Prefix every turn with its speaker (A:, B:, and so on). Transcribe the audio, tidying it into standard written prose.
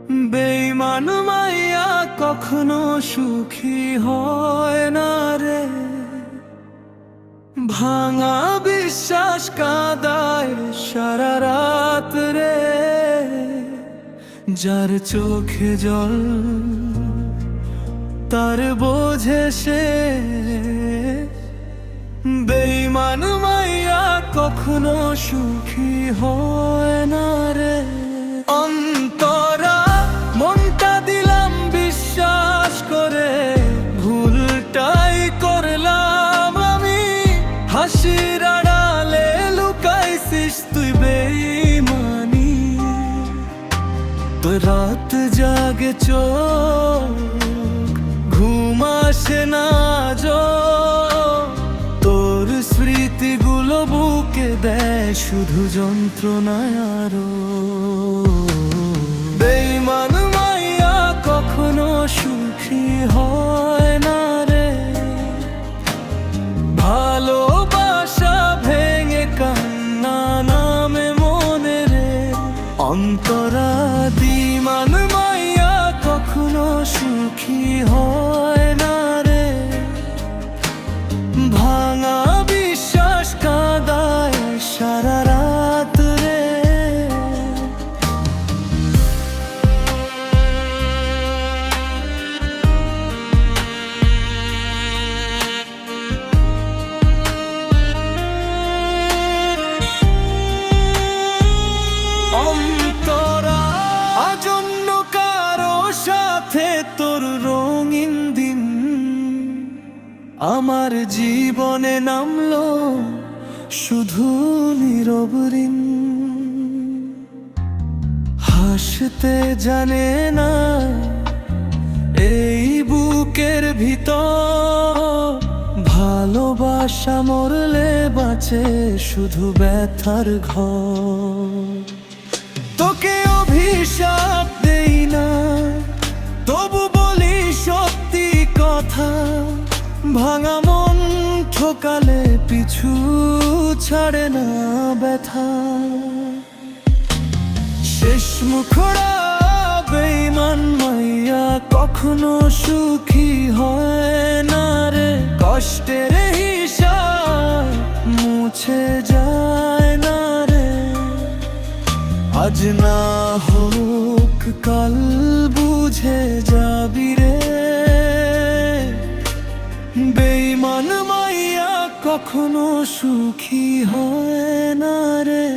A: বেঈমান মাইয়া কখনো সুখী হয় না রে। ভাঙা বিশ্বাস কাঁদায় সারা রাত রে। যার চোখে জল তার বোঝে সে। বেঈমান মাইয়া কখনো সুখী হয় না রে। অন্তরা মনটা দিলাম বিশ্বাস করে, ভুলটাই করলাম আমি। হাসির আড়ালে লুকাইছিস তুই বেঈমানি। তোর রাত জাগে চোখ, ঘুম আসে না তোর স্মৃতিগুলো বুকে দেয় শুধু যন্ত্রণায় আরো। বেঈমান মাইয়া কখনো সুখী হয় না রে। ভালোবাসা ভেঙে কান্না নামে মনে রে। অন্তরা বেঈমান মাইয়া কখনো সুখী হয় না রে। ভাঙা বিশ্বাস কাঁদায় সারা রাত রে। অন্তরা আজ অন্য কারো সাথে তোর রঙিন দিন আমার জীবনে নামলো শুধু নীরব ঋণ। হাসতে জানে না এই বুকের ভিতর। ভালোবাসা মরলে বাঁচে শুধু ব্যথার ঘর। তোকে অভিশাপ দেই না, তবু বলি সত্যি কথা। ভাঙা মন ঠকালে পিছু ছাড়ে না ব্যথা। শেষ মুখরা বেঈমান মাইয়া কখনো সুখী হয় না রে। কষ্টের হিসাব মুছে যায় না রে। আজ না হোক কাল বুঝে যাবি রে। বেঈমান মাইয়া কখনো সুখী হয় না রে।